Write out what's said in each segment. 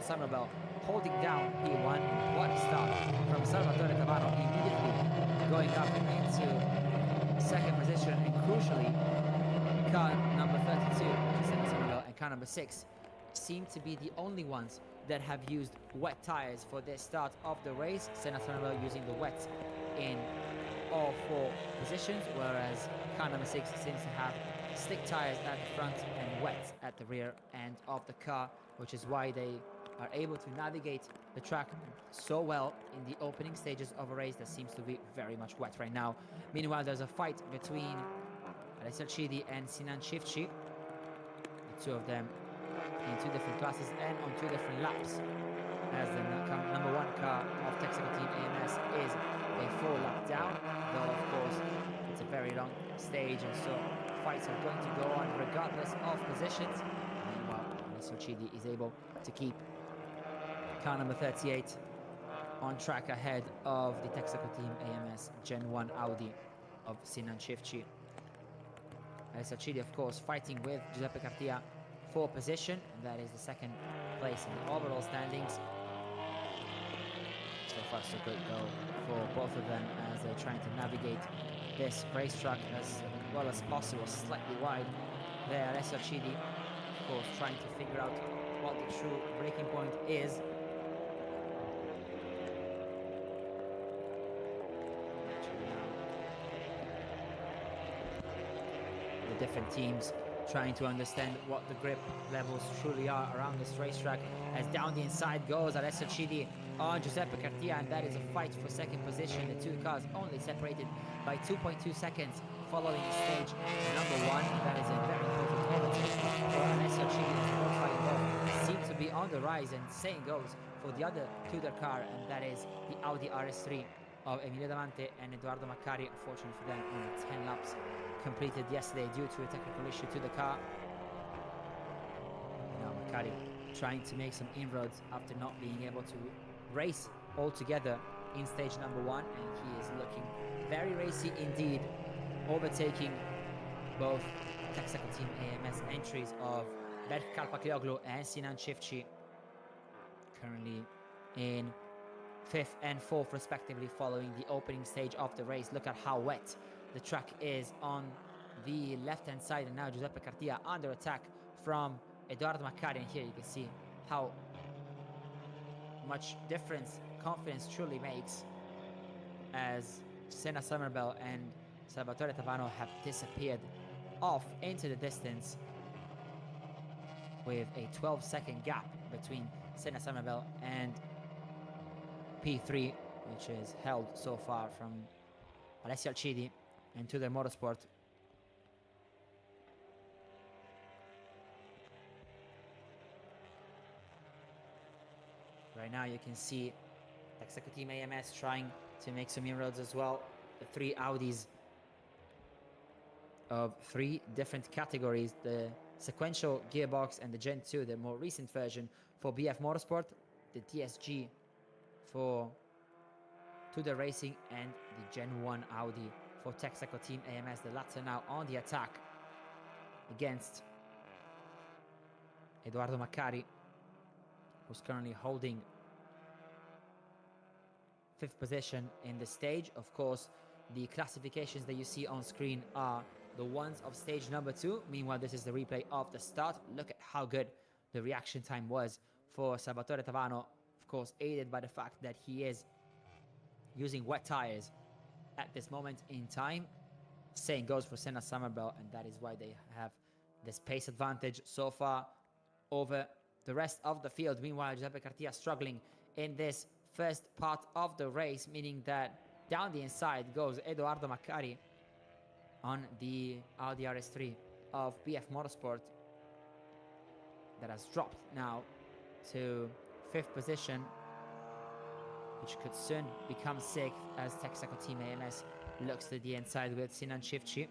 Senna Somerville holding down P1. What a start from Salvatore Tavano, immediately going up into second position, and crucially, car number 32, which is Senna Somerville, and car number 6 seem to be the only ones that have used wet tires for their start of the race. Senna Somerville using the wets in all 4 positions, whereas car number 6 seems to have slick tires at the front and wet at the rear end of the car, which is why they are able to navigate the track so well in the opening stages of a race that seems to be very much wet right now. Meanwhile, there's a fight between Alessio Alcidi and Sinan Çiftçi, the two of them in 2 different classes and on 2 different laps, as the number 1 car of Texaco Team AMS is a 4 lap down, though of course it's a very long stage, and so fights are going to go on regardless of positions. Meanwhile, Alessio Alcidi is able to keep car number 38 on track ahead of the Texaco Team AMS Gen 1 Audi of Sinan Çiftçi. Alessio Alcidi, of course, fighting with Giuseppe Cartia for position, and that is the 2nd place in the overall standings. So far, so good though for both of them as they're trying to navigate this racetrack as well as possible. Slightly wide there, Alessio Alcidi, of course, trying to figure out what the true braking point is. The different teams trying to understand what the grip levels truly are around this racetrack, as down the inside goes Alessio Alcidi on Giuseppe Cartia, and that is a fight for 2nd position. The 2 cars only separated by 2.2 seconds following stage number 1. That is a very important overtake for Alessio Alcidi, as both seem to be on the rise, and same goes for the other Tudor car, and that is the Audi RS3 of Emilio Davanti and Edoardo Maccari. Unfortunately for them, only 10 laps completed yesterday due to a technical issue to the car. Now Maccari trying to make some inroads after not being able to race altogether in stage number 1, and he is looking very racy indeed, overtaking both Texaco Team AMS entries of Berk Kalpaklioglu and Sinan Çiftçi, currently in 5th and 4th respectively following the opening stage of the race. Look at how wet the track is on the left-hand side, and now Giuseppe Cartia under attack from Edoardo Maccari, and here you can see how much difference confidence truly makes, as Senna Somerville and Salvatore Tavano have disappeared off into the distance, with a 12-second gap between Senna Somerville and P3, which is held so far from Alessio Alcidi and Tudor Motorsport. Right now you can see Texaco Team AMS trying to make some inroads as well. The 3 Audis of 3 different categories, the sequential gearbox and the Gen 2, the more recent version for BF Motorsport, the TSG for Tudor Racing, and the Gen 1 Audi for Texaco Team AMS. The latter now on the attack against Edoardo Maccari, who's currently holding 5th position in the stage. Of course, the classifications that you see on screen are the ones of stage number 2. Meanwhile, this is the replay of the start. Look at how good the reaction time was for Salvatore Tavano, of course aided by the fact that he is using wet tires at this moment in time. Same goes for Senna Somerville, and that is why they have this pace advantage so far over the rest of the field. Meanwhile, Giuseppe Cartia struggling in this first part of the race, meaning that down the inside goes Edoardo Maccari on the Audi RS3 of BF Motorsport, that has dropped now to 5th position, which could soon become 6th as Texaco Team AMS looks to the inside with Sinan Çiftçi.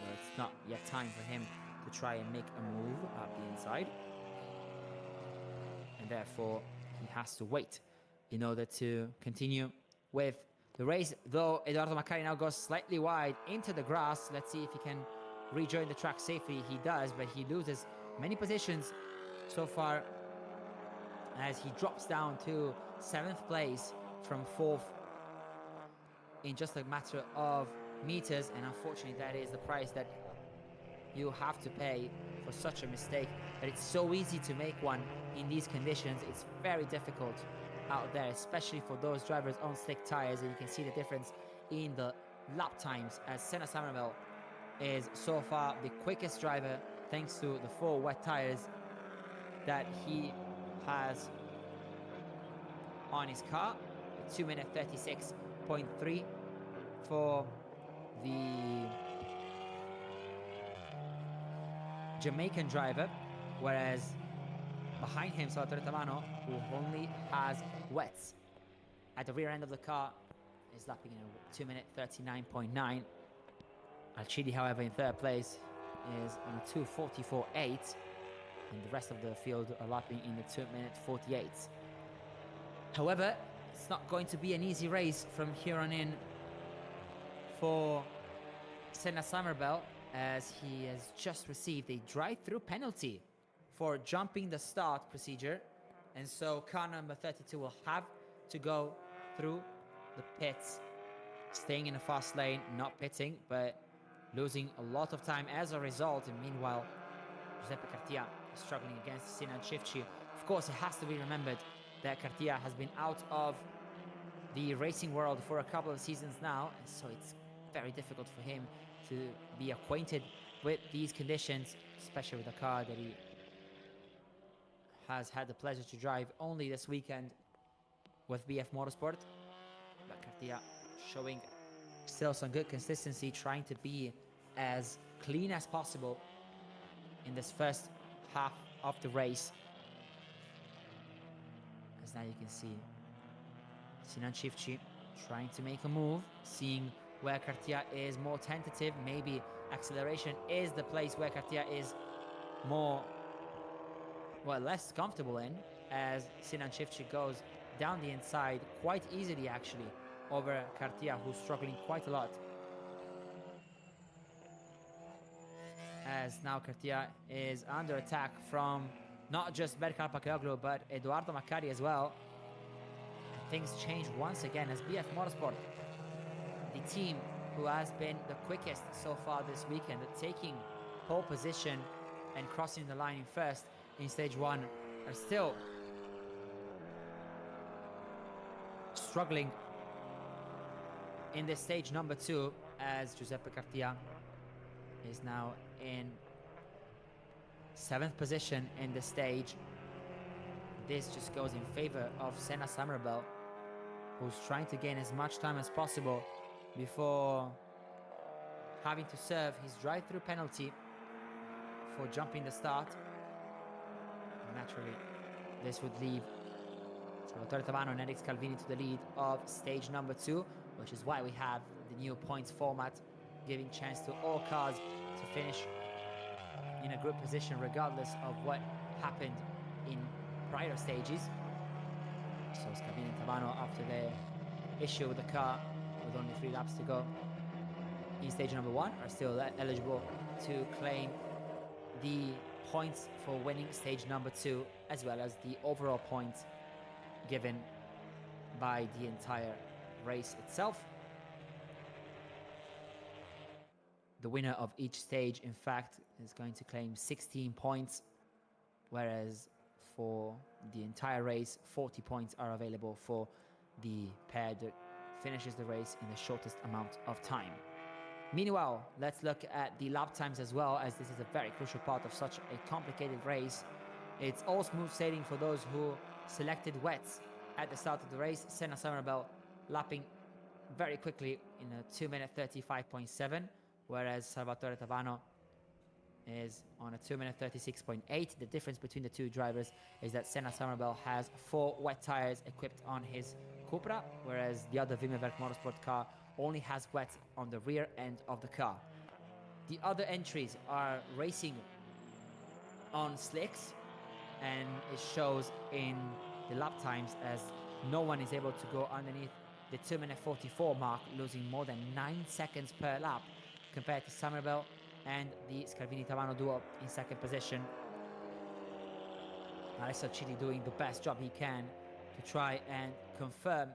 But it's not yet time for him to try and make a move at the inside, and therefore he has to wait in order to continue with the race. Though Edoardo Maccari now goes slightly wide into the grass. Let's see if he can rejoin the track safely. He does, but he loses many positions so far as he drops down to 7th place from 4th in just a matter of meters, and unfortunately that is the price that you have to pay for such a mistake. But it's so easy to make one in these conditions. It's very difficult out there, especially for those drivers on slick tires, and you can see the difference in the lap times, as Senna Somerville is so far the quickest driver thanks to the 4 wet tires that he has on his car. 2-minute 36.3 for the Jamaican driver, whereas behind him Salvatore Tavano, who only has wets at the rear end of the car, is lapping in a 2-minute 39.9. Alcidi, however, in 3rd place is on a 2:44.8, and the rest of the field are lapping in the 2-minute 48. However, it's not going to be an easy race from here on in for Senna Somerville, as he has just received a drive-through penalty for jumping the start procedure, and so car number 32 will have to go through the pits, staying in the fast lane, not pitting, but losing a lot of time as a result. And meanwhile, Giuseppe Cartia is struggling against Sinan Cifci. Of course, it has to be remembered that Cartia has been out of the racing world for a couple of seasons now, and so it's very difficult for him to be acquainted with these conditions, especially with a car that he has had the pleasure to drive only this weekend with BF Motorsport. But Cartia showing still some good consistency, trying to be as clean as possible in this first half of the race. As now you can see Sinan Cifci trying to make a move, seeing where Cartia is more tentative. Maybe acceleration is the place where Cartia is more, well, less comfortable in, as Sinan Cifci goes down the inside quite easily actually over Cartia, who's struggling quite a lot. As now Cartia is under attack from not just Berkal Pakioglu, but Edoardo Maccari as well. And things change once again as BF Motorsport, the team who has been the quickest so far this weekend at taking pole position and crossing the line in first in stage 1, are still struggling in this stage number 2, as Giuseppe Cartia is now in 7th position in the stage. This just goes in favor of Senna Somerville, who's trying to gain as much time as possible before having to serve his drive-through penalty for jumping the start. And naturally, this would leave Salvatore Tavano and Eric Scalvini to the lead of stage number 2, which is why we have the new points format, giving chance to all cars to finish in a good position regardless of what happened in prior stages. So Scalvini and Tavano, after their issue with the car with only 3 laps to go in stage number 1, are still eligible to claim the points for winning stage number 2, as well as the overall points given by the entire race itself. The winner of each stage, in fact, is going to claim 16 points, whereas for the entire race, 40 points are available for the pair that finishes the race in the shortest amount of time. Meanwhile, let's look at the lap times as well, as this is a very crucial part of such a complicated race. It's all smooth sailing for those who selected wets at the start of the race. Senna Somerville lapping very quickly in a 2-minute 35.7, whereas Salvatore Tavano is on a 2-minute 36.8. The difference between the two drivers is that Senna Somerville has 4 wet tires equipped on his Cupra, whereas the other Wimmerwerk Motorsport car only has wet on the rear end of the car. The other entries are racing on slicks, and it shows in the lap times as no one is able to go underneath the 2-minute 44 mark, losing more than 9 seconds per lap compared to Somerville and the Scalvini-Tavano duo in 2nd position. Alessio Chidi doing the best job he can to try and confirm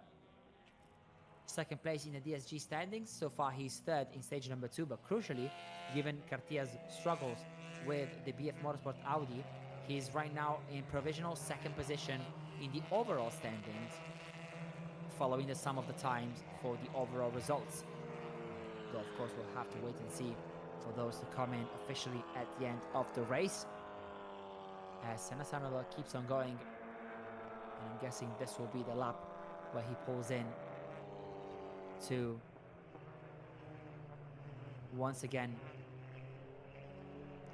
second place in the DSG standings. So far he's third in stage number 2, but crucially, given Cartia's struggles with the BF Motorsport Audi, he's right now in provisional second position in the overall standings, following the sum of the times for the overall results. Though of course we'll have to wait and see for those to come in officially at the end of the race, as Senna Somerville keeps on going, and I'm guessing this will be the lap where he pulls in to once again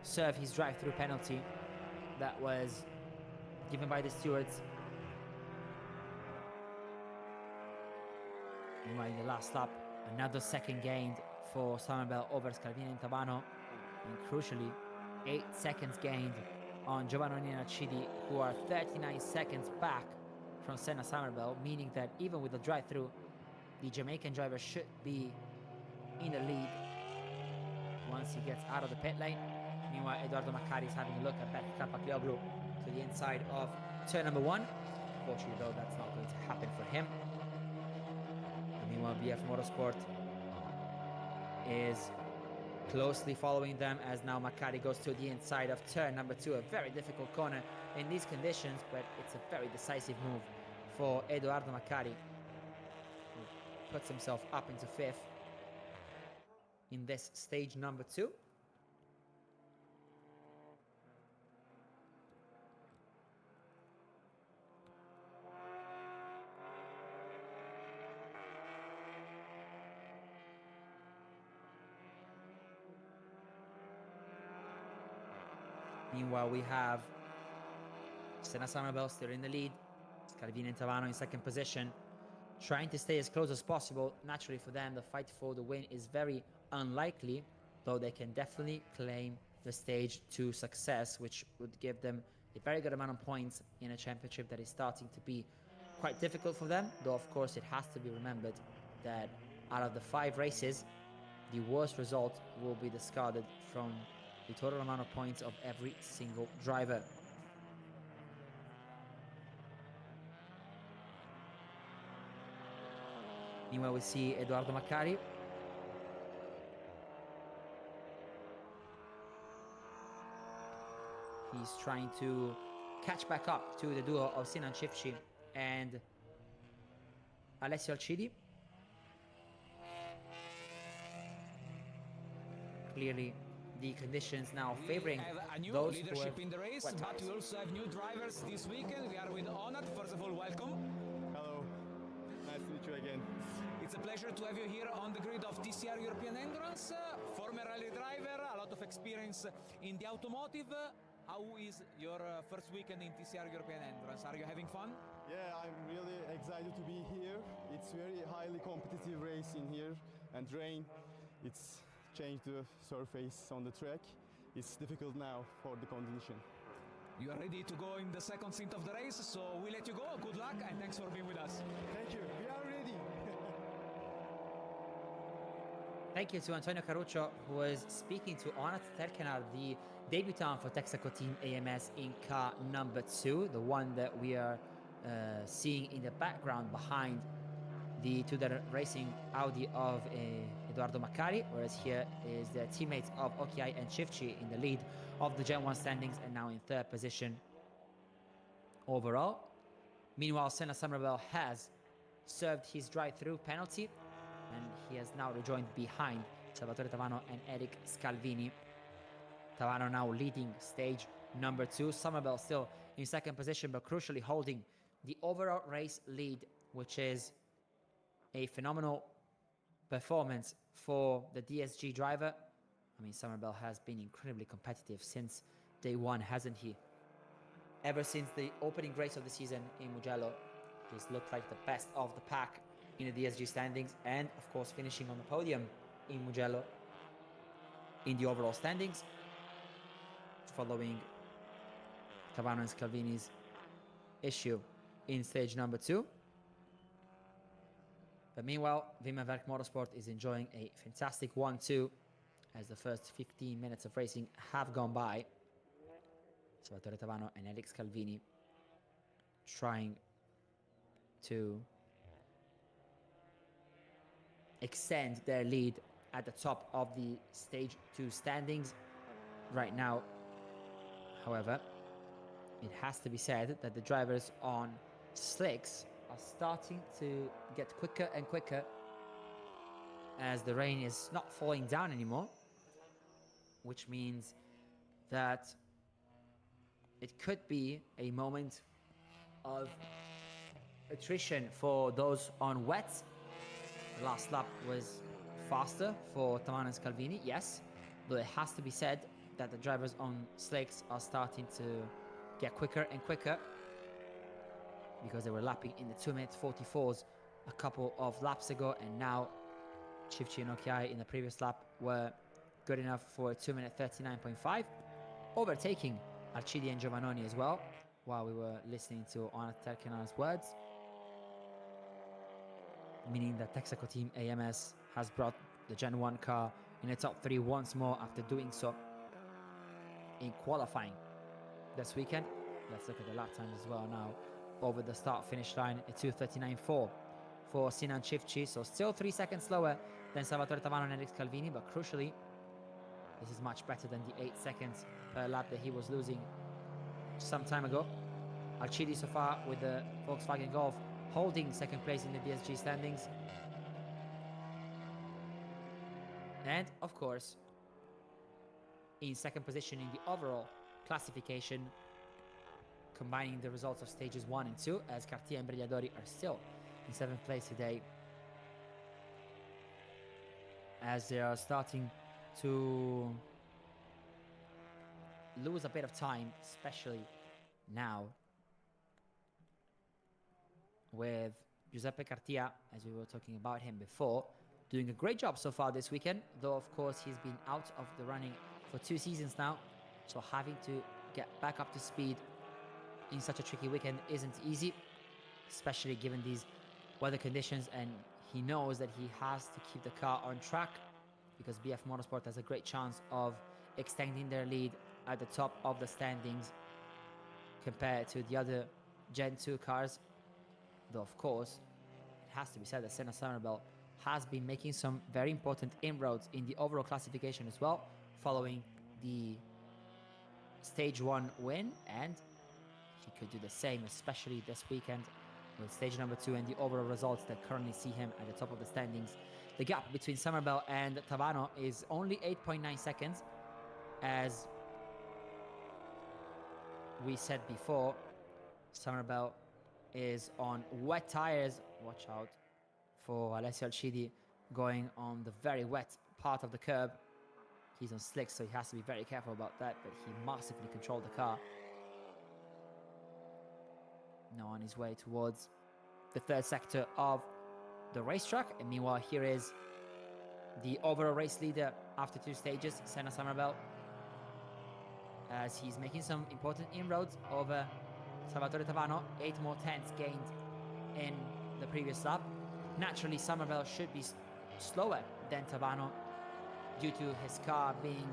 serve his drive-through penalty that was given by the stewards. Meanwhile, in the last lap, another second gained for Somerville over Scalvini and Tabano, and crucially 8 seconds gained on Giovannoni and Acidi, who are 39 seconds back from Senna Somerville, meaning that even with the drive-through, the Jamaican driver should be in the lead once he gets out of the pit lane. Meanwhile, Eduardo Macari is having a look at Berk Karpaklioglu to the inside of turn number 1. Fortunately, though, that's not going to happen for him. And meanwhile, BF Motorsport is closely following them, as now Macari goes to the inside of turn number 2. A very difficult corner in these conditions, but it's a very decisive move for Eduardo Macari, who puts himself up into 5th in this stage number 2. Meanwhile, we have Senna Somerville still in the lead, Scalvini and Tabano in second position, trying to stay as close as possible. Naturally for them, the fight for the win is very unlikely, though they can definitely claim the stage 2 success, which would give them a very good amount of points in a championship that is starting to be quite difficult for them. Though of course it has to be remembered that out of the 5 races, the worst result will be discarded from the total amount of points of every single driver. Meanwhile, we see Eduardo Macari. He's trying to catch back up to the duo of Sinan Cifci and Alessio Alcidi. Clearly, the conditions now favoring a new those leadership who in the race, but we also have new drivers this weekend. We are with Onat. First of all, welcome. Hello, nice to meet you again. It's a pleasure to have you here on the grid of TCR European Endurance. Former rally driver, a lot of experience in the automotive. How is your first weekend in TCR European Endurance? Are you having fun? Yeah, I'm really excited to be here. It's very highly competitive race in here, and rain, it's changed the surface on the track. It's difficult now for the condition. You are ready to go in the second stint of the race, so we let you go. Good luck and thanks for being with us. Thank you, we are ready. Thank you to Antonio Caruccio, who was speaking to Onat Terkenar, the debutant for Texaco Team AMS in car number 2, the one that we are seeing in the background behind the Tudor Racing Audi of Eduardo Macari, whereas here is the teammates of Okiai and Cifci in the lead of the Gen 1 standings and now in 3rd position overall. Meanwhile, Senna Somerville has served his drive-through penalty, and he has now rejoined behind Salvatore Tavano and Eric Scalvini. Tavano now leading stage number 2. Somerville still in 2nd position, but crucially holding the overall race lead, which is a phenomenal performance for the DSG driver. I mean, Somerville has been incredibly competitive since day 1, hasn't he? Ever since the opening race of the season in Mugello, he's looked like the best of the pack in the DSG standings, and of course finishing on the podium in Mugello in the overall standings, following Tavano and Scalvini's issue in stage number 2. But meanwhile, Wim and Werk Motorsport is enjoying a fantastic 1-2 as the first 15 minutes of racing have gone by. Salvatore Tavano and Alex Calvini trying to extend their lead at the top of the stage 2 standings right now. However, it has to be said that the drivers on slicks are starting to get quicker and quicker as the rain is not falling down anymore, which means that it could be a moment of attrition for those on wets. The last lap was faster for Tamano and Scalvini, yes, but it has to be said that the drivers on slicks are starting to get quicker and quicker because they were lapping in the 2 minutes 44s a couple of laps ago, and now Cifci and Okiai in the previous lap were good enough for a 2 minute 39.5, overtaking Arcidi and Giovannoni as well while we were listening to Anna Terkenar's words, meaning that Texaco Team AMS has brought the Gen 1 car in the top 3 once more after doing so in qualifying this weekend. Let's look at the lap times as well now. Over the start-finish line, a 2:39.4 for Sinan Cifci, so still 3 seconds slower than Salvatore Tavano and Eric Scalvini, but crucially, this is much better than the 8 seconds per lap that he was losing some time ago. Arcidi so far with the Volkswagen Golf holding second place in the DSG standings. And of course, in second position in the overall classification, combining the results of stages 1 and 2, as Cartier and Brigliadori are still in 7th place today, as they are starting to lose a bit of time, especially now with Giuseppe Cartia, as we were talking about him before, doing a great job so far this weekend, though of course he's been out of the running for 2 seasons now, so having to get back up to speed in such a tricky weekend isn't easy, especially given these weather conditions, and he knows that he has to keep the car on track because BF Motorsport has a great chance of extending their lead at the top of the standings compared to the other Gen 2 cars. Though of course, it has to be said that Senna Summerbell has been making some very important inroads in the overall classification as well, following the stage 1 win, and he could do the same, especially this weekend with stage number 2 and the overall results that currently see him at the top of the standings. The gap between Summerbell and Tavano is only 8.9 seconds. As we said before, Summerbell is on wet tires. Watch out for Alessio Alcidi going on the very wet part of the curb. He's on slicks, so he has to be very careful about that, but he massively controlled the car. Now on his way towards the third sector of the racetrack, and meanwhile here is the overall race leader after 2 stages, Senna Summerbell, as he's making some important inroads over Salvatore Tavano. 8 more tenths gained in the previous lap. Naturally, Summerbell should be slower than Tavano due to his car being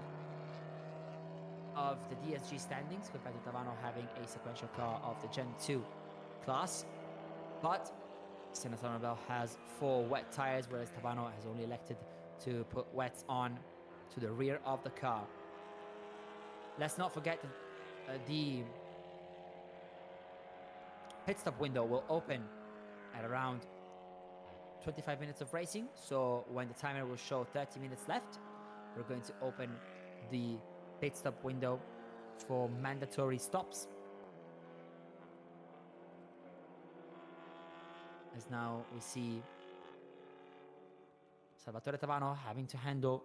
of the DSG standings compared to Tavano having a sequential car of the Gen 2 class. But Senna Summerbell has 4 wet tires, whereas Tavano has only elected to put wets on to the rear of the car. Let's not forget that the pit stop window will open at around 25 minutes of racing. So when the timer will show 30 minutes left, we're going to open the pit stop window for mandatory stops. As now we see Salvatore Tavano having to handle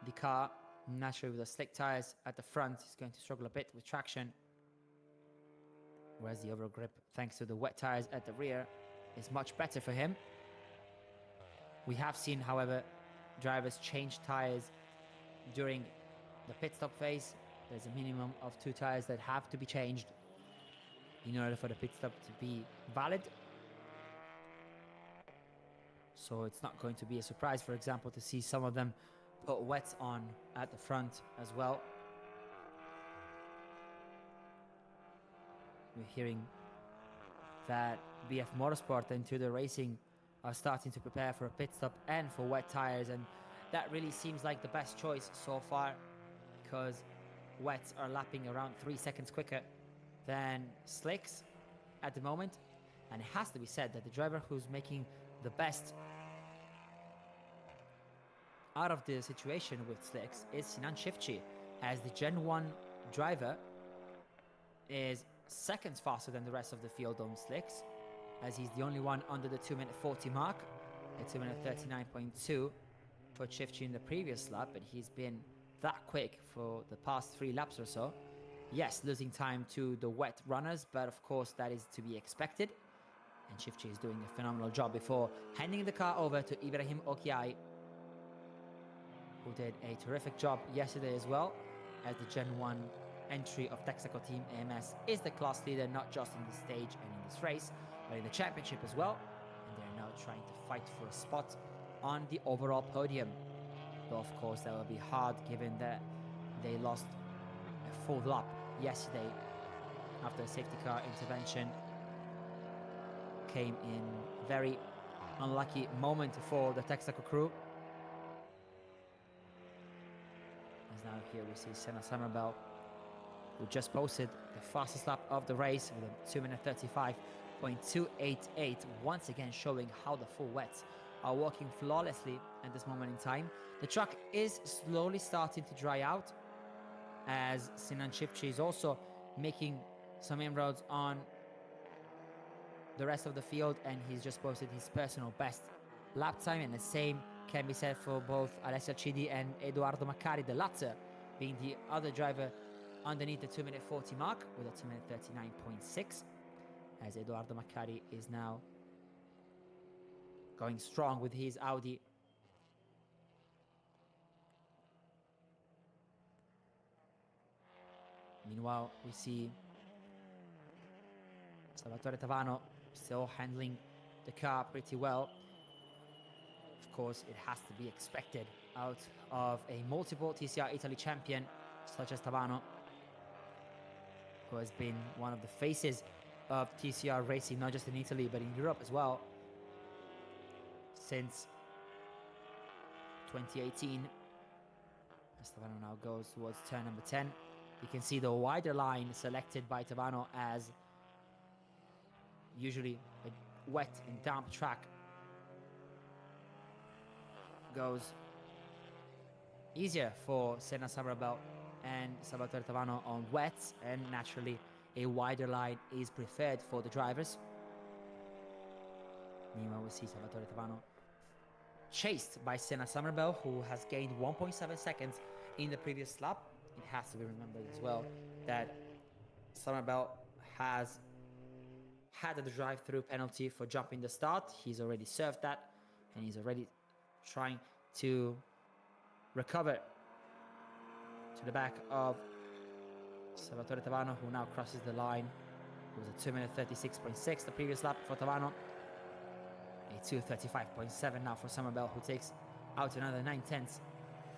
the car. Naturally, with the slick tires at the front, he's going to struggle a bit with traction. Whereas the overall grip, thanks to the wet tires at the rear, is much better for him. We have seen, however, drivers change tires during the pit stop phase. There's a minimum of 2 tires that have to be changed in order for the pit stop to be valid. So it's not going to be a surprise, for example, to see some of them put wets on at the front as well. We're hearing that BF Motorsport and Tudor Racing are starting to prepare for a pit stop and for wet tires, and that really seems like the best choice so far, because wets are lapping around 3 seconds quicker than slicks at the moment. And it has to be said that the driver who's making the best out of the situation with slicks is Sinan Çiftçi, as the Gen 1 driver is seconds faster than the rest of the field on slicks, as he's the only one under the 2 minute 40 mark, at 2 minute 39.2 for Çiftçi in the previous lap, but he's been that quick for the past 3 laps or so. Yes, losing time to the wet runners, but of course that is to be expected. And Çiftçi is doing a phenomenal job before handing the car over to Ibrahim Okiay, who did a terrific job yesterday as well, as the Gen 1 entry of Texaco Team AMS is the class leader, not just in this stage and in this race, but in the championship as well. And they're now trying to fight for a spot on the overall podium. Though of course that will be hard given that they lost a full lap yesterday after a safety car intervention came in very unlucky moment for the Texaco crew. As now here we see Senna Summerbell, who just posted the fastest lap of the race with a 2 minute 35.288, once again showing how the full wets are working flawlessly at this moment in time. The track is slowly starting to dry out, as Sinan Çiftçi is also making some inroads on the rest of the field, and he's just posted his personal best lap time, and the same can be said for both Alessio Alcidi and Edoardo Maccari, the latter being the other driver underneath the 2 minute 40 mark with a 2 minute 39.6, as Edoardo Maccari is now going strong with his Audi. Meanwhile, we see Salvatore Tavano still handling the car pretty well. Of course, it has to be expected out of a multiple TCR Italy champion such as Tavano, who has been one of the faces of TCR racing, not just in Italy, but in Europe as well, since 2018. As Tavano now goes towards turn number 10, you can see the wider line selected by Tavano, as usually a wet and damp track goes easier for Senna Summerbell and Salvatore Tavano on wets, and naturally a wider line is preferred for the drivers. Meanwhile, we see Salvatore Tavano chased by Senna Summerbell, who has gained 1.7 seconds in the previous lap. It has to be remembered as well that Summerbell has had a drive-through penalty for jumping the start. He's already served that, and he's already trying to recover to the back of Salvatore Tavano, who now crosses the line. It was a 2 minute 36.6 the previous lap for Tavano. A 2:35.7 now for Summerbell, who takes out another 9/10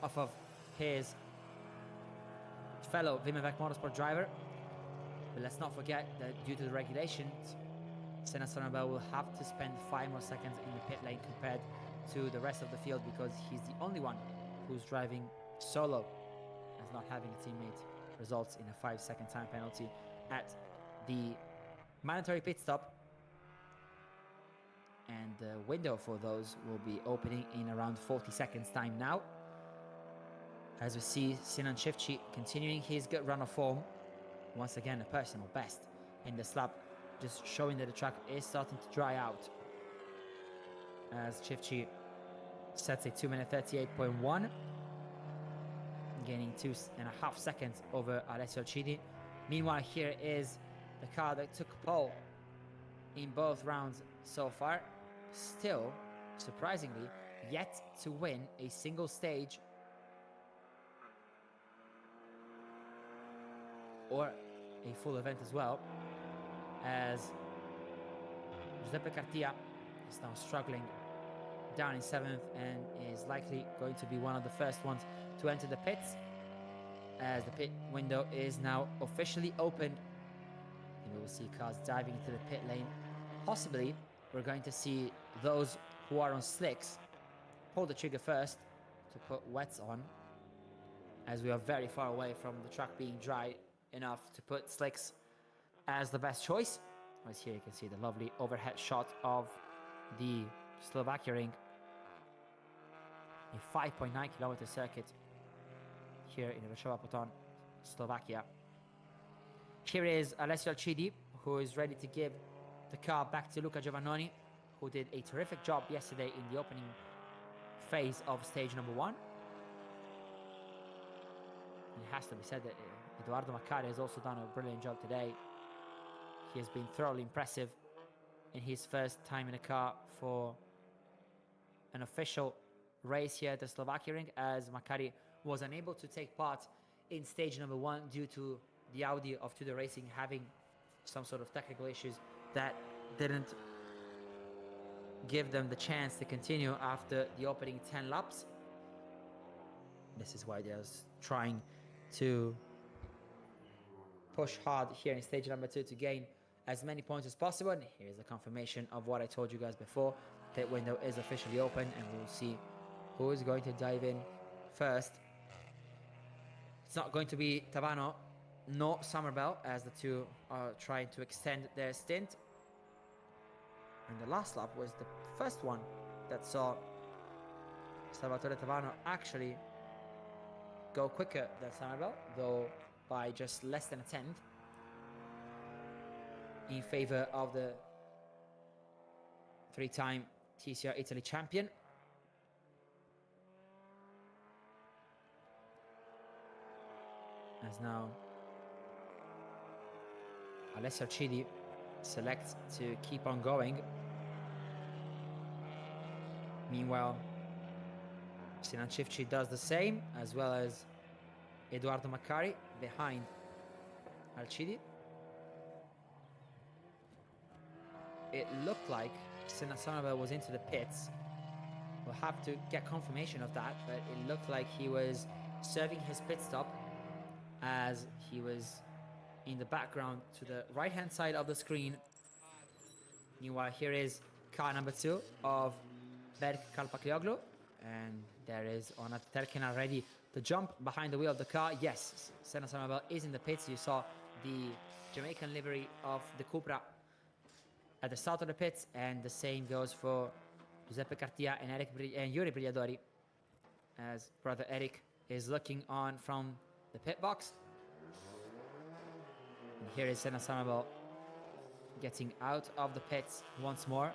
off of his fellow Vimevec Motorsport driver. But let's not forget that due to the regulations, Senna Summerbell will have to spend 5 more seconds in the pit lane compared to the rest of the field, because he's the only one who's driving solo, as not having a teammate results in a 5-second time penalty at the mandatory pit stop. And the window for those will be opening in around 40 seconds time now, as we see Sinan Çiftçi continuing his good run of form. Once again, a personal best in this lap, just showing that the track is starting to dry out, as Çiftçi sets a 2 minute 38.1, gaining 2.5 seconds over Alessio Alcidi. Meanwhile, here is the car that took pole in both rounds so far, still surprisingly yet to win a single stage or a full event as well, as Giuseppe Cartia is now struggling down in 7th and is likely going to be one of the first ones to enter the pits, as the pit window is now officially opened, and we will see cars diving into the pit lane possibly we're going to see those who are on slicks pull the trigger first to put wets on, as we are very far away from the track being dry enough to put slicks as the best choice. As here you can see the lovely overhead shot of the Slovakiaring, a 5.9 kilometer circuit here in Reshuffling, Slovakia. Here is Alessio Alcidi, who is ready to give the car back to Luca Giovannoni, who did a terrific job yesterday in the opening phase of stage number 1. It has to be said that Edoardo Maccari has also done a brilliant job today. He has been thoroughly impressive in his first time in a car for an official race here at the Slovakiaring, as Maccari was unable to take part in stage number 1 due to the Audi of Tudor Racing having some sort of technical issues that didn't give them the chance to continue after the opening 10 laps. This is why they're trying to push hard here in stage number 2 to gain as many points as possible. And here's a confirmation of what I told you guys before. Pit window is officially open, and we'll see who is going to dive in first. It's not going to be Tavano nor Somerville, as the two are trying to extend their stint. And the last lap was the first one that saw Salvatore Tavano actually go quicker than Somerville, though by just less than a tenth, in favor of the 3-time TCR Italy champion. As now Alessio Alcidi selects to keep on going. Meanwhile, Sinan Cifci does the same, as well as Edoardo Maccari behind Alcidi. It looked like Senna Somerville was into the pits. We'll have to get confirmation of that, but it looked like he was serving his pit stop, as he was in the background to the right hand side of the screen. Meanwhile, here is car number 2 of Berk Kalpaklioglu, and there is Onat Terkina ready to jump behind the wheel of the car. Yes, Senna Somerville is in the pits. You saw the Jamaican livery of the Cupra at the start of the pits, and the same goes for Giuseppe Cartia and Yuri Brigliadori, as brother Eric is looking on from the pit box. And here is Senna Somerville getting out of the pits once more.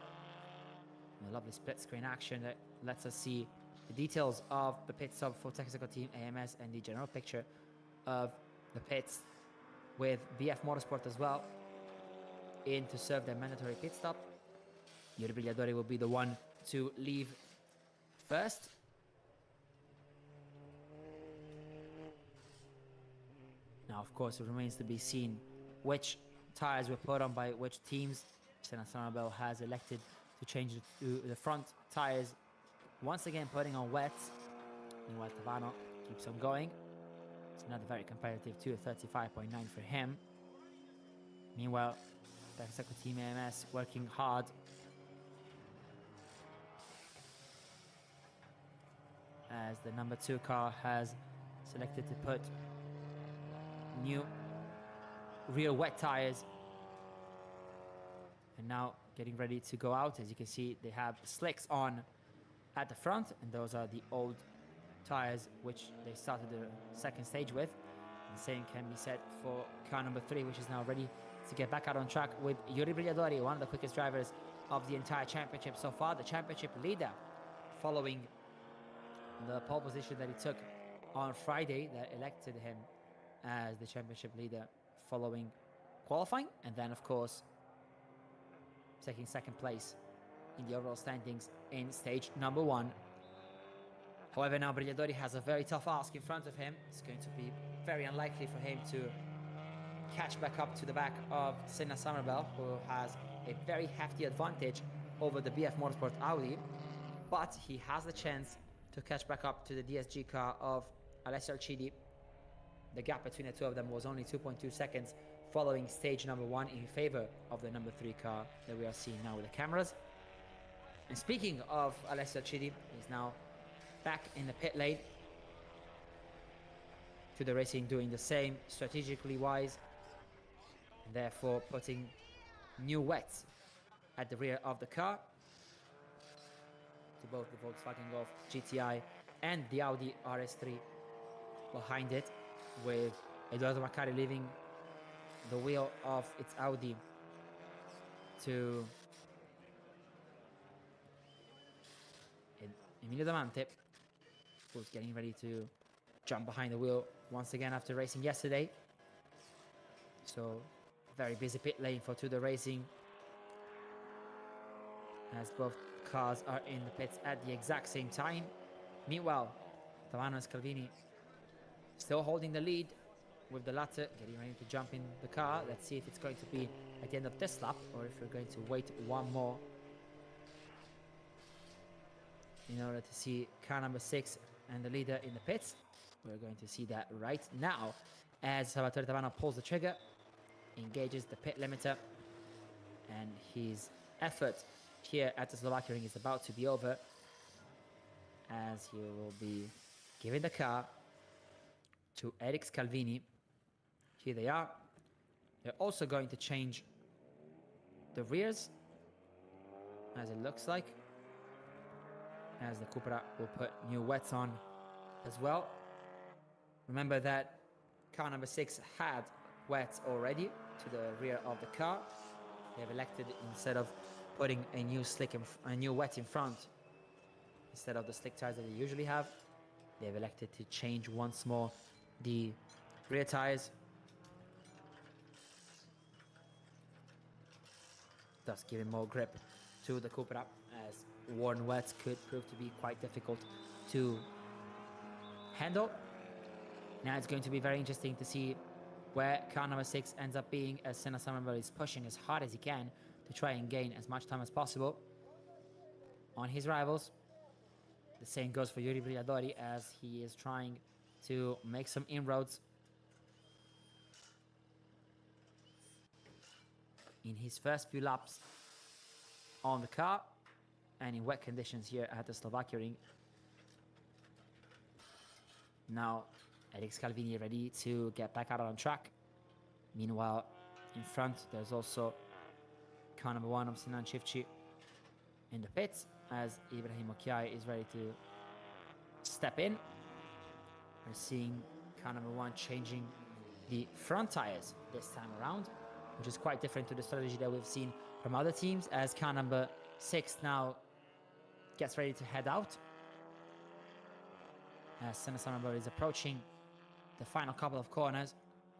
A lovely split screen action that lets us see the details of the pit stop for technical team AMS and the general picture of the pits, with BF Motorsport as well in to serve their mandatory pit stop. Yuri Brigliadori will be the one to leave first. Now, of course, it remains to be seen which tires were put on by which teams. Senna Somerville has elected to change to the front tires, once again putting on wets. Meanwhile, Tavano keeps on going. It's another very competitive 2:35.9 for him. Meanwhile, Texaco Team AMS working hard as the number 2 car has selected to put new real wet tires, and now getting ready to go out. As you can see, they have slicks on at the front, and those are the old tires which they started the second stage with. The same can be said for car number 3, which is now ready to get back out on track with Yuri Brigliadori, one of the quickest drivers of the entire championship so far, the championship leader, following the pole position that he took on Friday that elected him as the championship leader following qualifying, and then of course taking second place in the overall standings in stage number 1. However, now Brigliadori has a very tough ask in front of him. It's going to be very unlikely for him to catch back up to the back of Senna Somerville, who has a very hefty advantage over the BF Motorsport Audi, but he has the chance to catch back up to the DSG car of Alessio Alcidi. The gap between the two of them was only 2.2 seconds following stage number 1 in favor of the number 3 car that we are seeing now with the cameras. And speaking of Alessio Chidi, he's now back in the pit lane. To the Racing doing the same strategically wise, and therefore putting new wets at the rear of the car to both the Volkswagen Golf GTI and the Audi RS3 behind it, with Edoardo Maccari leaving the wheel of its Audi to Emilio Damante, who's getting ready to jump behind the wheel once again after racing yesterday. So very busy pit lane for Tudor Racing, as both cars are in the pits at the exact same time. Meanwhile, Tavano and Scalvini still holding the lead, with the latter getting ready to jump in the car. Let's see if it's going to be at the end of this lap or if we're going to wait one more in order to see car number 6 and the leader in the pits. We're going to see that right now as Salvatore Tavano pulls the trigger, engages the pit limiter, and his effort here at the Slovakiaring is about to be over, as he will be giving the car to Eric Scalvini. Here they are. They're also going to change the rears, as it looks like, as the Cupra will put new wets on as well. Remember that car number 6 had wets already to the rear of the car. They've elected, instead of putting a new wet in front, instead of the slick tires that they usually have, they've elected to change once more the rear tires, thus giving more grip to the Cupra, as worn wets could prove to be quite difficult to handle. Now it's going to be very interesting to see where car number 6 ends up being, as Senna Somerville is pushing as hard as he can to try and gain as much time as possible on his rivals. The same goes for Yuri Brigliadori, as he is trying to make some inroads in his first few laps on the car and in wet conditions here at the Slovakiaring. Now Eric Scalvini ready to get back out on track. Meanwhile, in front there's also car number 1 of Sinan Çiftçi in the pits, as Ibrahim Okiai is ready to step in. We're seeing car number 1 changing the front tires this time around, which is quite different to the strategy that we've seen from other teams, as car number 6 now gets ready to head out, as Senna Somerville is approaching the final couple of corners.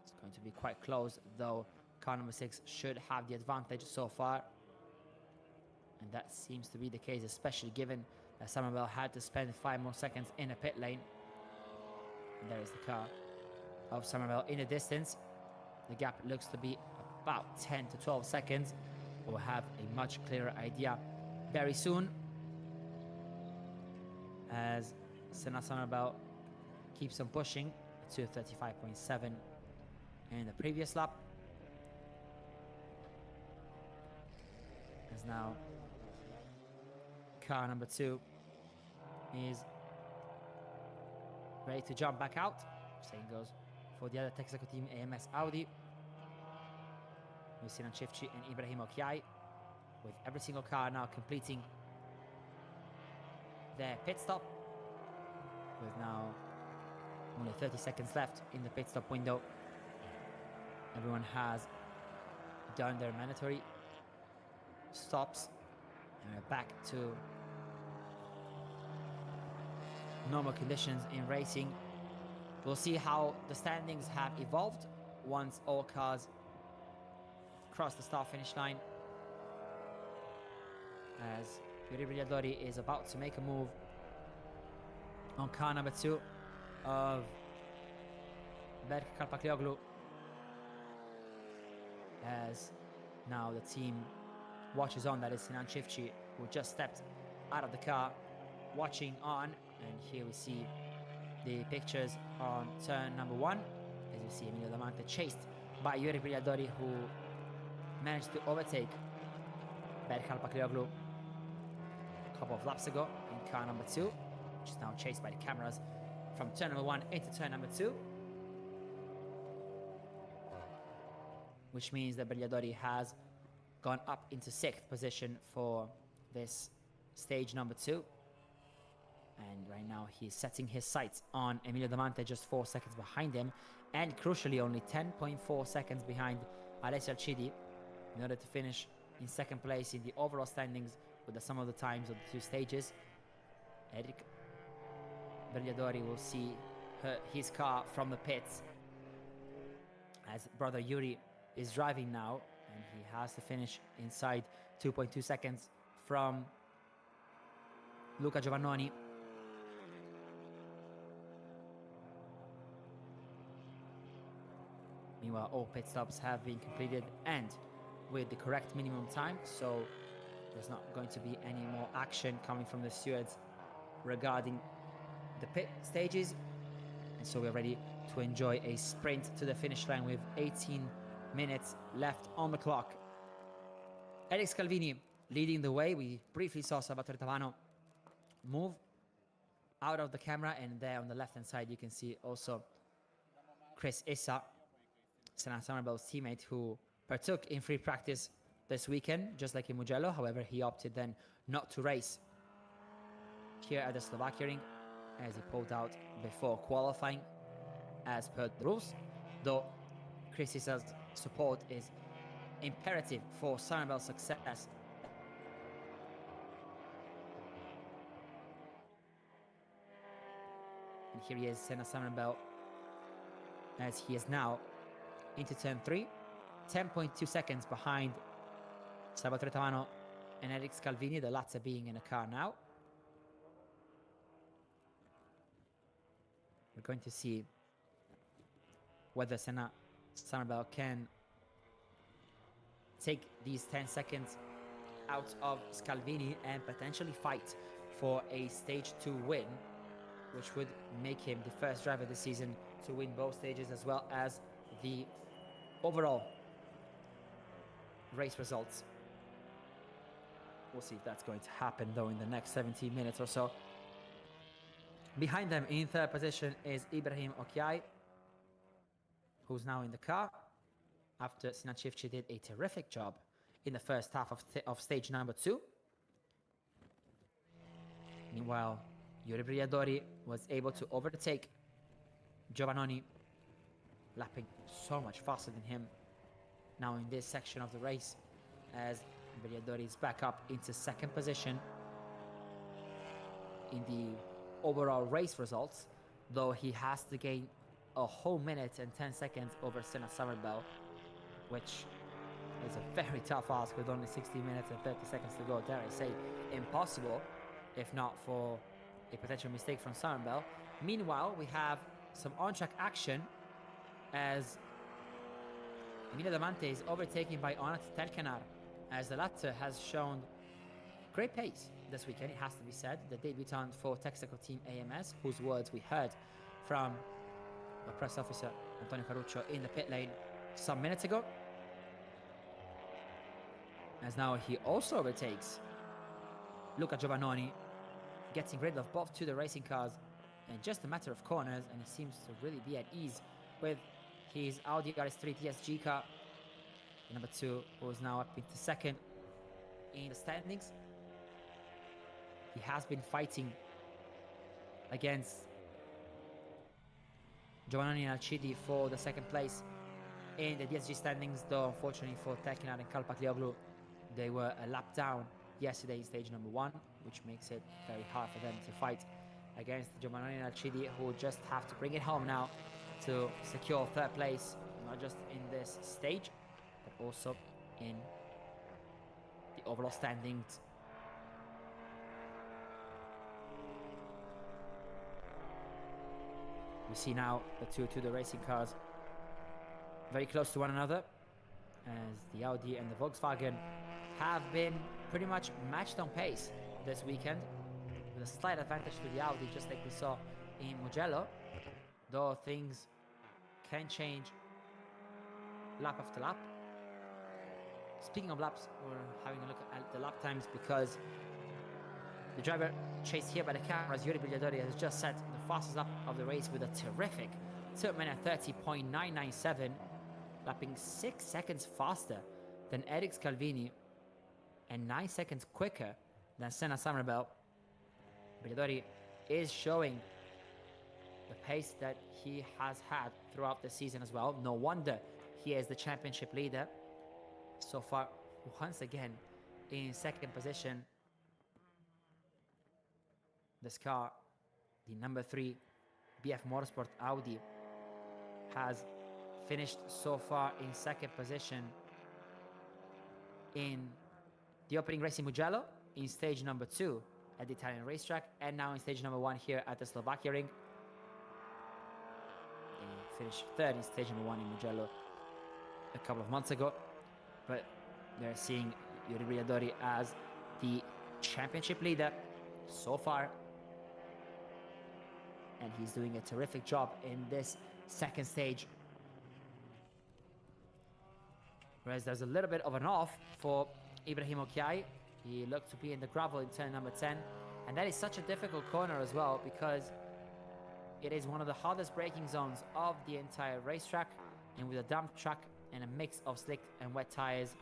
It's going to be quite close, though car number 6 should have the advantage so far, and that seems to be the case, especially given that Somerville had to spend 5 more seconds in a pit lane. And there is the car of Somerville in the distance. The gap looks to be about 10 to 12 seconds. We'll have a much clearer idea very soon, as Senna Somerville keeps on pushing to 35.7 in the previous lap. As now car number 2 is ready to jump back out. Same goes for the other Texaco team, AMS Audi, with Sinan Çiftçi and Ibrahim Okiai, with every single car now completing their pit stop, with now only 30 seconds left in the pit stop window. Everyone has done their mandatory stops, and we're back to normal conditions in racing. We'll see how the standings have evolved once all cars cross the start-finish line, as Yuri Brigliadori is about to make a move on car number 2 of Berk Karpaklioglu, as now the team watches on. That is Sinan Çiftçi, who just stepped out of the car, watching on. And here we see the pictures on turn number 1, as you see Emilio Damante chased by Yuri Brigliadori, who managed to overtake Berkhal Baklioglu a couple of laps ago in car number 2, which is now chased by the cameras from turn number 1 into turn number 2. Which means that Brigliadori has gone up into 6th position for this stage number 2. And right now he's setting his sights on Emilio Damante, just 4 seconds behind him, and crucially only 10.4 seconds behind Alessio Alcidi, in order to finish in 2nd place in the overall standings with the sum of the times of the 2 stages. Eric Brigliadori will see his car from the pits as brother Yuri is driving now, and he has to finish inside 2.2 seconds from Luca Giovannoni. Meanwhile, all pit stops have been completed and with the correct minimum time, so there's not going to be any more action coming from the stewards regarding the pit stages. And so we're ready to enjoy a sprint to the finish line with 18 minutes left on the clock. Eric Scalvini leading the way. We briefly saw Salvatore Tavano move out of the camera, and there on the left hand side you can see also Chris Issa, Senna Summerbell's teammate, who partook in free practice this weekend, just like in Mugello. However, he opted then not to race here at the Slovakiaring, as he pulled out before qualifying as per the rules, though Chris Issa's support is imperative for Summerbell's success. And here he is, Senna Summerbell, as he is now into turn 3, 10.2 seconds behind Salvatore Tavano and Eric Scalvini, the latter being in a car now. We're going to see whether Senna Summerbell can take these 10 seconds out of Scalvini and potentially fight for a stage 2 win, which would make him the first driver this season to win both stages, as well as the overall race results. We'll see if that's going to happen though in the next 17 minutes or so. Behind them in 3rd position is Ibrahim Okiai, who's now in the car after Sinan Çiftçi did a terrific job in the first half of stage number 2. Meanwhile, Yuri Brigliadori was able to overtake Giovannoni, lapping so much faster than him now in this section of the race, as Brigliadori is back up into 2nd position in the overall race results, though he has to gain a whole minute and 10 seconds over Senna Summerbell, which is a very tough ask with only 60 minutes and 30 seconds to go. Dare I say impossible, if not for a potential mistake from Summerbell. Meanwhile, we have some on-track action as Emilio Damante is overtaken by Onat Telkenar, as the latter has shown great pace this weekend, it has to be said. The debutant for Texaco Team AMS, whose words we heard from the press officer Antonio Caruccio in the pit lane some minutes ago. As now he also overtakes Luca Giovannoni, getting rid of both Tudor racing cars in just a matter of corners, and he seems to really be at ease with his Audi RS3 TSG car. The number 2, who is now up into 2nd in the standings. He has been fighting against Giovannoni and Alcidi for the 2nd place in the DSG standings, though unfortunately for Telkenar and Kalpaklioglu, they were a lap down yesterday in stage number 1, which makes it very hard for them to fight against Giovannoni and Alcidi, who just have to bring it home now to secure 3rd place, not just in this stage, but also in the overall standings. We see now the two Tudor racing cars very close to one another, as the Audi and the Volkswagen have been pretty much matched on pace this weekend, with a slight advantage to the Audi, just like we saw in Mugello, though things can change lap after lap. Speaking of laps, we're having a look at the lap times because the driver chased here by the cameras, Yuri Brigliadori, has just set the fastest lap of the race with a terrific 2-minute 30.997, lapping 6 seconds faster than Eric Scalvini and 9 seconds quicker than Senna Somerville. Brigliadori is showing the pace that he has had throughout the season as well. No wonder he is the championship leader so far, once again in second position. This car, the number 3 BF Motorsport Audi, has finished so far in second position in the opening race in Mugello, in stage number 2 at the Italian racetrack, and now in stage number 1 here at the Slovakiaring. They finished third in stage number 1 in Mugello a couple of months ago, but they're seeing Yuri Brigliadori as the championship leader so far, and he's doing a terrific job in this second stage. Whereas there's a little bit of an off for Ibrahim Okiai. He looked to be in the gravel in turn number 10, and that is such a difficult corner as well because it is one of the hardest braking zones of the entire racetrack, and with a dump truck and a mix of slick and wet tires,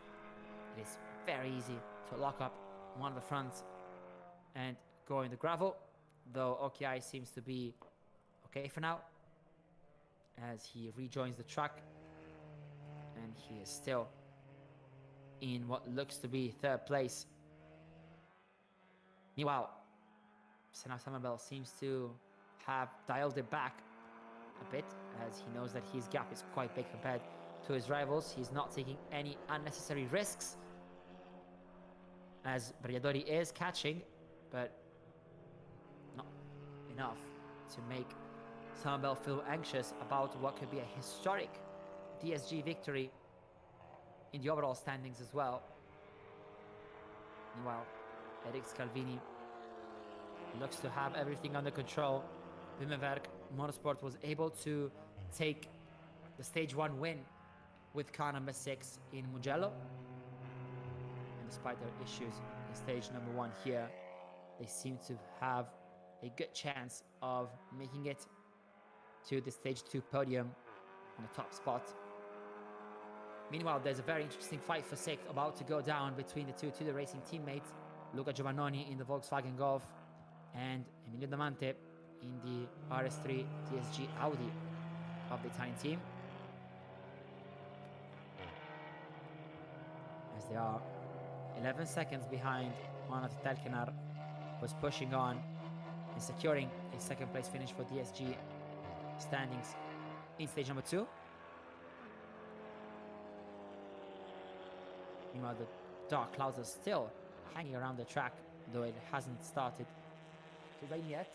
it is very easy to lock up one of the fronts and go in the gravel, though Okiai seems to be okay for now as he rejoins the truck, and he is still in what looks to be third place. Meanwhile, Senna Somerville seems to have dialed it back a bit as he knows that his gap is quite big compared to his rivals. He's not taking any unnecessary risks as Brigliadori is catching, but not enough to make Somerville feel anxious about what could be a historic DSG victory in the overall standings as well. Meanwhile, Eric Scalvini looks to have everything under control. Wimmerwerk Motorsport was able to take the stage 1 win with car number 6 in Mugello, and despite their issues in stage number 1 here, they seem to have a good chance of making it to the stage 2 podium on the top spot. Meanwhile, there's a very interesting fight for 6th about to go down between the two Tudor Racing teammates, Luca Giovannoni in the Volkswagen Golf and Emilio Damante in the RS3 TSG Audi of the Italian team, as they are 11 seconds behind Manat Telkenar, was pushing on and securing a second place finish for DSG standings in stage number 2. Meanwhile, the dark clouds are still hanging around the track, though it hasn't started to rain yet.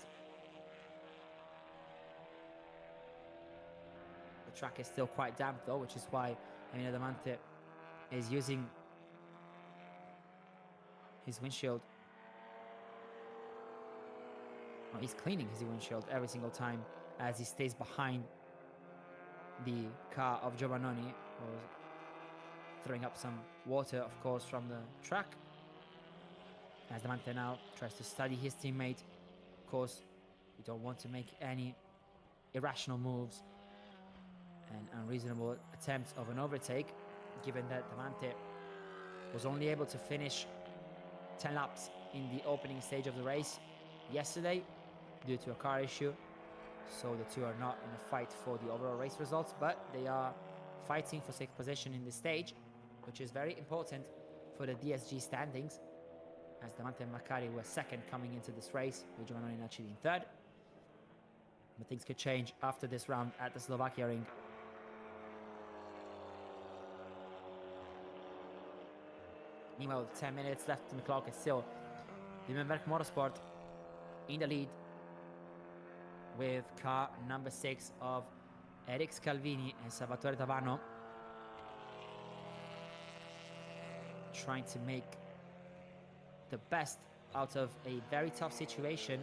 The track is still quite damp though, which is why Emilio Damante is using his windshield. Well, he's cleaning his windshield every single time as he stays behind the car of Giovannoni, who's throwing up some water, of course, from the track. As Damante now tries to study his teammate. Of course, we don't want to make any irrational moves and unreasonable attempts of an overtake, given that Damante was only able to finish 10 laps in the opening stage of the race yesterday due to a car issue. So the two are not in a fight for the overall race results, but they are fighting for 6th position in this stage, which is very important for the DSG standings, as Damante and Macari were second coming into this race, with Giovannoni actually in third. But things could change after this round at the Slovakiaring. Meanwhile, with 10 minutes left on the clock, it's still Wimmerwerk Motorsport in the lead with car number 6 of Eric Scalvini and Salvatore Tavano, trying to make the best out of a very tough situation.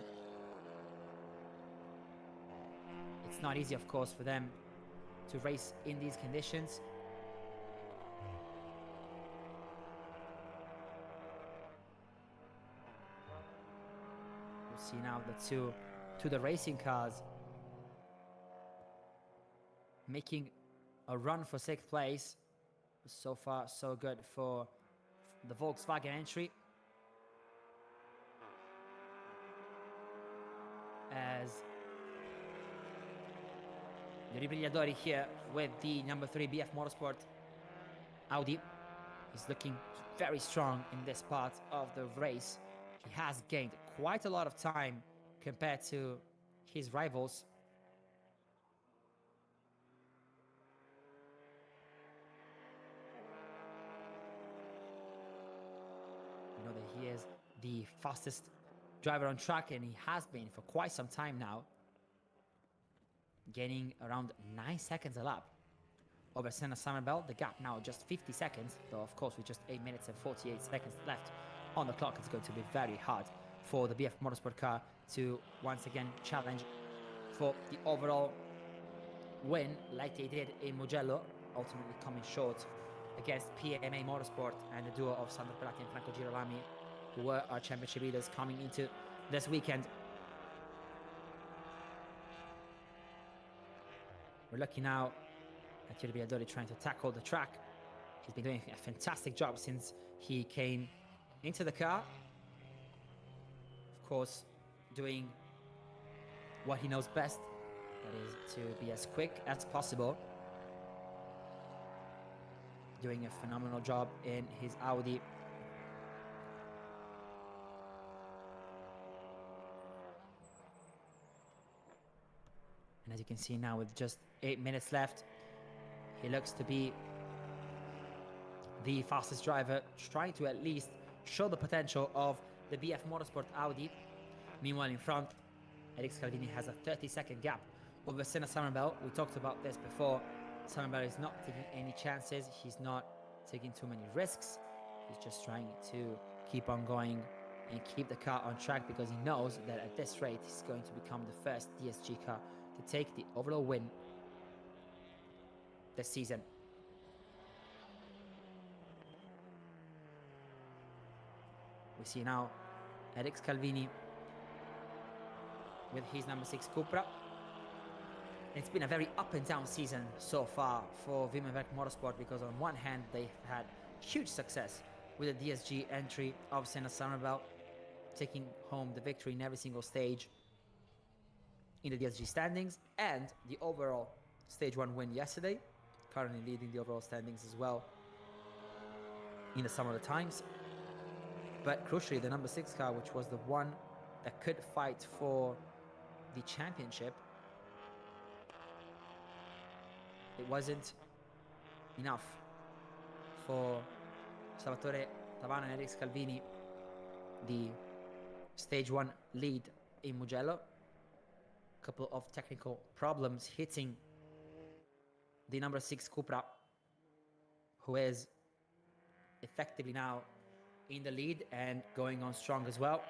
It's not easy, of course, for them to race in these conditions, See now the racing cars making a run for 6th place. So far, so good for the Volkswagen entry. As the Brigliadori here with the number 3 BF Motorsport Audi is looking very strong in this part of the race. He has gained quite a lot of time compared to his rivals. You know that he is the fastest driver on track, and he has been for quite some time now, gaining around 9 seconds a lap over Senna Somerville. The gap now just 50 seconds, though of course with just 8 minutes and 48 seconds left on the clock, it's going to be very hard for the BF Motorsport car to once again challenge for the overall win like they did in Mugello, ultimately coming short against PMA Motorsport and the duo of Sandro Pelati and Franco Girolami, who were our championship leaders coming into this weekend. We're lucky now at Yuri Brigliadori trying to tackle the track. He's been doing a fantastic job since he came into the car. Of course, doing what he knows best, that is to be as quick as possible. Doing a phenomenal job in his Audi. And as you can see now, with just 8 minutes left, he looks to be the fastest driver, trying to at least show the potential of the BF Motorsport Audi. Meanwhile, in front, Eric Scalvini has a 30-second gap over Senna Somerville. We talked about this before. Somerville is not taking any chances. He's not taking too many risks. He's just trying to keep on going and keep the car on track, because he knows that at this rate, he's going to become the first DSG car to take the overall win this season. We see now Eric Scalvini with his number 6 Cupra. It's been a very up and down season so far for Wimmerberg Motorsport, because on one hand they've had huge success with the DSG entry of Senna Somerville, taking home the victory in every single stage in the DSG standings, and the overall stage 1 win yesterday, currently leading the overall standings as well in the sum of the times. But crucially, the number 6 car, which was the one that could fight for the championship, it wasn't enough for Salvatore Tavano and Eric Scalvini, the stage 1 lead in Mugello. A couple of technical problems hitting the number 6 Cupra, who is effectively now in the lead and going on strong as well.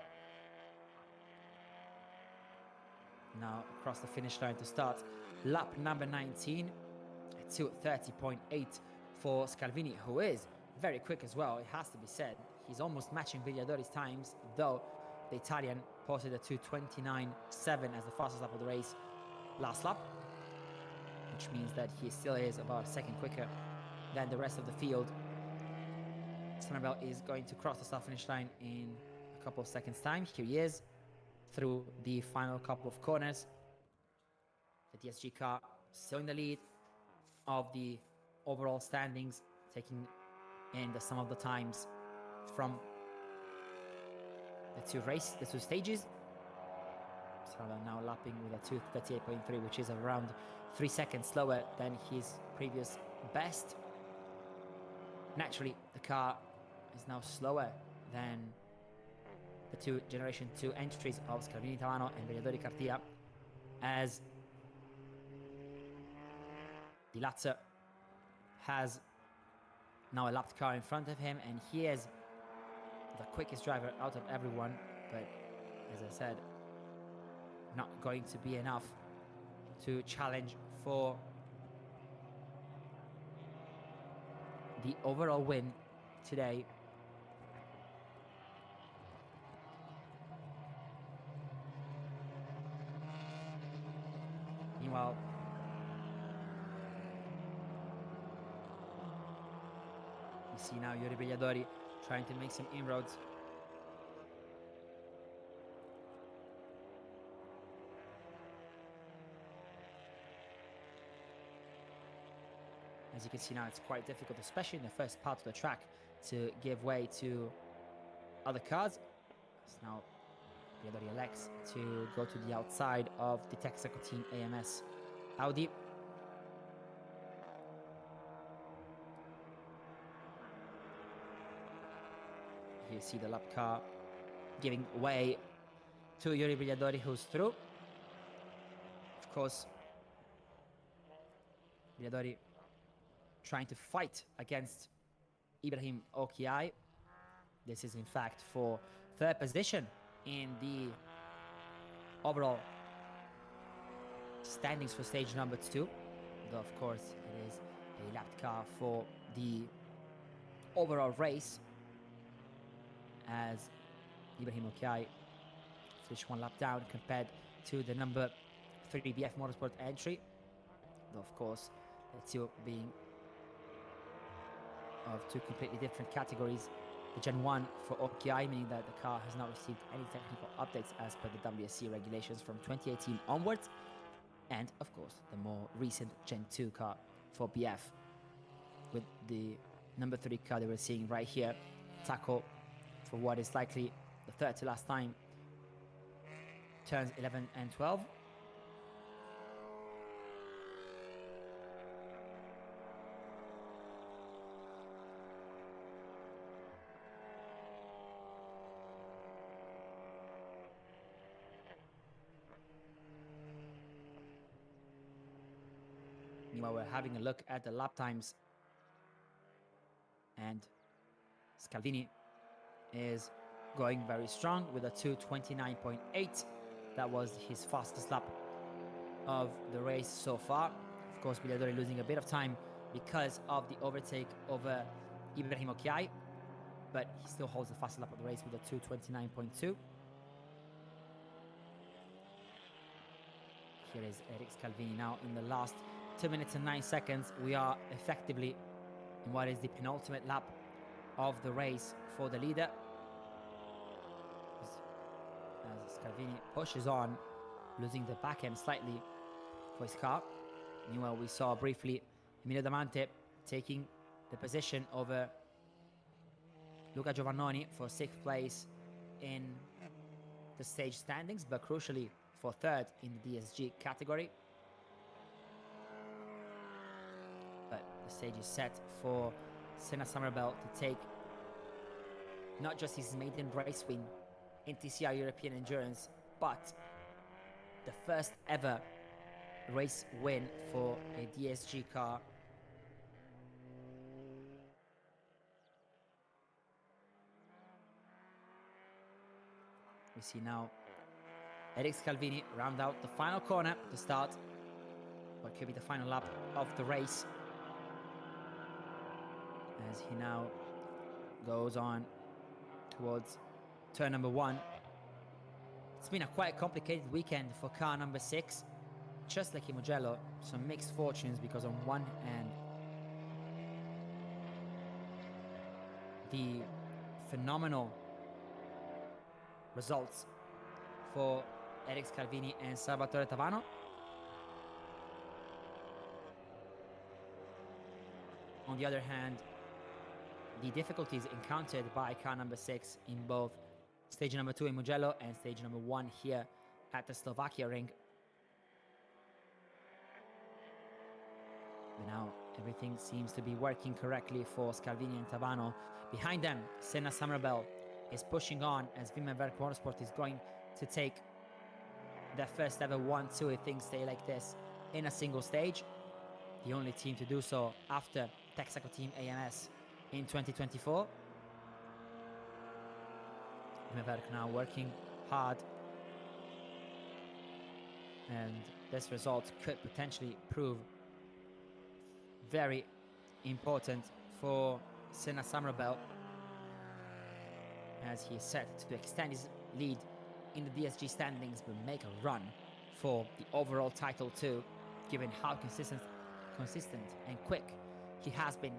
Now across the finish line to start lap number 19 at 2:30.8 for Scalvini, who is very quick as well, it has to be said. He's almost matching Brigliadori's times, though the Italian posted a 2:29.7 as the fastest lap of the race last lap, which means that he still is about a second quicker than the rest of the field. Somerville is going to cross the start finish line in a couple of seconds time. Here he is through the final couple of corners. The DSG car still in the lead of the overall standings, taking in the sum of the times from the two stages. Somerville now lapping with a 2:38.3, which is around 3 seconds slower than his previous best. Naturally, the car is now slower than the two Generation 2 entries of Scalvini Tavano and Brigliadori Cartia, as Di Lazza has now a lapped car in front of him, and he is the quickest driver out of everyone, but as I said, not going to be enough to challenge for the overall win today. See now Yuri Brigliadori trying to make some inroads. As you can see now, it's quite difficult, especially in the first part of the track, to give way to other cars. So now Brigliadori elects to go to the outside of the Texaco Team AMS Audi. Here you see the lap car giving way to Yuri Brigliadori, who's through. Of course, Brigliadori trying to fight against Ibrahim Okiai. This is in fact for third position in the overall standings for stage number 2. Though of course it is a lapped car for the overall race, as Ibrahim Okiai finished 1 lap down compared to the number 3 BF Motorsport entry. Though of course the two being of 2 completely different categories. The Gen 1 for Okiai, meaning that the car has not received any technical updates as per the WSC regulations from 2018 onwards. And of course, the more recent Gen 2 car for BF, with the number 3 car that we're seeing right here, Taco, for what is likely the third to last time, turns 11 and 12. Meanwhile, we're having a look at the lap times, and Scalvini is going very strong with a 2:29.8. That was his fastest lap of the race so far. Of course, Brigliadori losing a bit of time because of the overtake over Ibrahim Okiai, but he still holds the fastest lap of the race with a 2:29.2. Here is Eric Scalvini now in the last 2 minutes and 9 seconds. We are effectively in what is the penultimate lap of the race for the leader, as Scalvini pushes on, losing the back end slightly for his car. Meanwhile, we saw briefly Emilio Damante taking the position over Luca Giovannoni for 6th place in the stage standings, but crucially for 3rd in the DSG category. But the stage is set for Senna Somerville to take not just his maiden race win in TCR European Endurance, but the first ever race win for a DSG car. We see now Eric Scalvini round out the final corner to start what could be the final lap of the race, as he now goes on towards turn number 1. It's been a quite complicated weekend for car number 6. Just like in Mugello, some mixed fortunes, because on one hand, the phenomenal results for Eric Scalvini and Salvatore Tavano. On the other hand, the difficulties encountered by car number 6 in both stage number 2 in Mugello and stage number 1 here at the Slovakiaring. But now everything seems to be working correctly for Scalvini and Tavano. Behind them, Senna Somerville is pushing on as Wimmenwerk Motorsport is going to take their first ever 1-2 if things stay like this in a single stage. The only team to do so after Texaco Team AMS in 2024. Wimmenwerk now working hard, and this result could potentially prove very important for Senna Somerville, as he is set to extend his lead in the DSG standings but make a run for the overall title too, given how consistent and quick he has been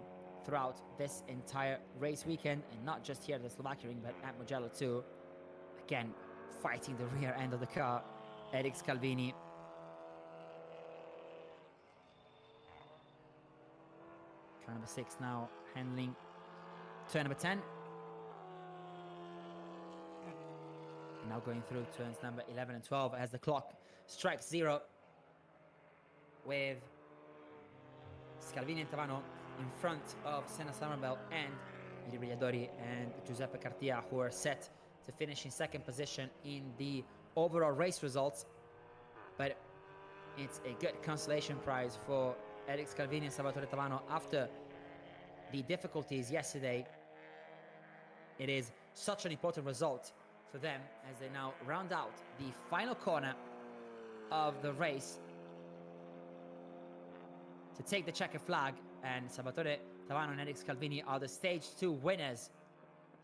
throughout this entire race weekend, and not just here at the Slovakiaring, but at Mugello too. Again, fighting the rear end of the car, Eric Scalvini. Car number 6 now handling turn number 10. And now going through turns number 11 and 12 as the clock strikes 0, with Scalvini and Tavano in front of Senna Somerville and Yuri Brigliadori and Giuseppe Cartia, who are set to finish in second position in the overall race results. But it's a good consolation prize for Eric Scalvini and Salvatore Tavano after the difficulties yesterday. It is such an important result for them as they now round out the final corner of the race to take the checkered flag, and Salvatore Tavano and Eric Scalvini are the stage 2 winners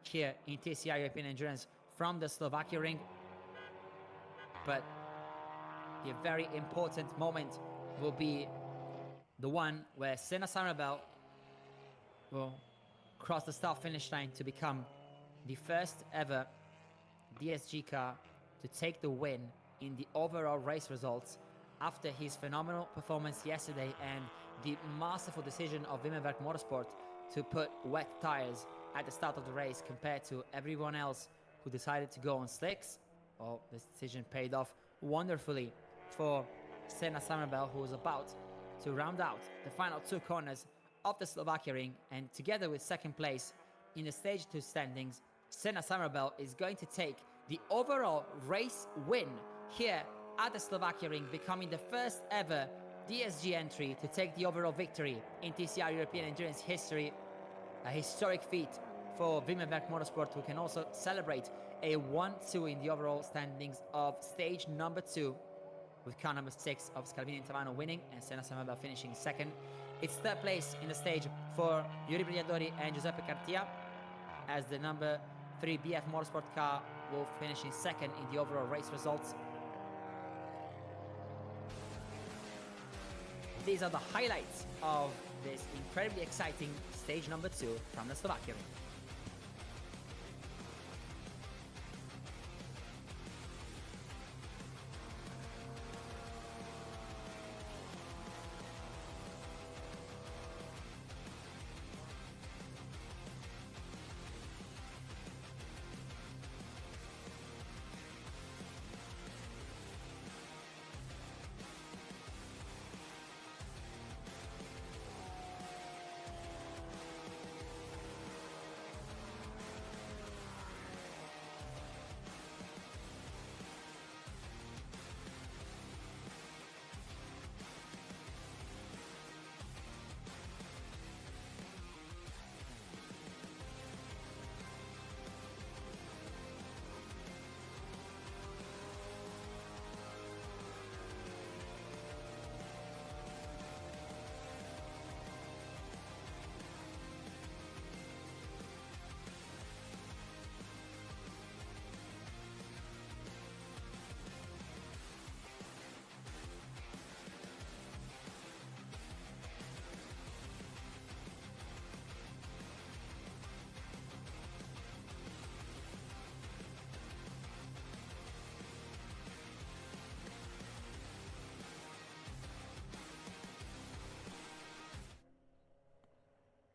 here in TCR European Endurance from the Slovakiaring. But the very important moment will be the one where Senna Somerville will cross the start finish line to become the first ever DSG car to take the win in the overall race results after his phenomenal performance yesterday and the masterful decision of Wimmerwerk Motorsport to put wet tires at the start of the race compared to everyone else who decided to go on slicks. Well, this decision paid off wonderfully for Senna Somerville, who was about to round out the final 2 corners of the Slovakiaring, and together with second place in the stage 2 standings, Senna Somerville is going to take the overall race win here at the Slovakiaring, becoming the first ever DSG entry to take the overall victory in TCR European Endurance history. A historic feat for Wimmerwerk Motorsport, who can also celebrate a 1-2 in the overall standings of stage number 2, with car number 6 of Scalvini and Tavano winning and Senna Somerville finishing second. It's third place in the stage for Yuri Brigliadori and Giuseppe Cartia, as the number 3 BF Motorsport car will finish in second in the overall race results. These are the highlights of this incredibly exciting stage number 2 from the Slovakiaring.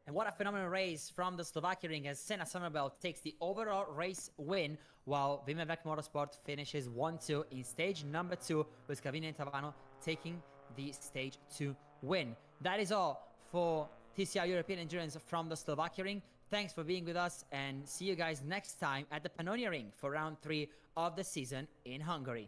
And what a phenomenal race from the Slovakiaring, as Senna Somerville takes the overall race win, while Wimmerwerk Motorsport finishes 1-2 in stage number 2, with Scalvini and Tavano taking the stage 2 win. That is all for TCR European Endurance from the Slovakiaring. Thanks for being with us, and see you guys next time at the Penultimate for round 3 of the season in Hungary.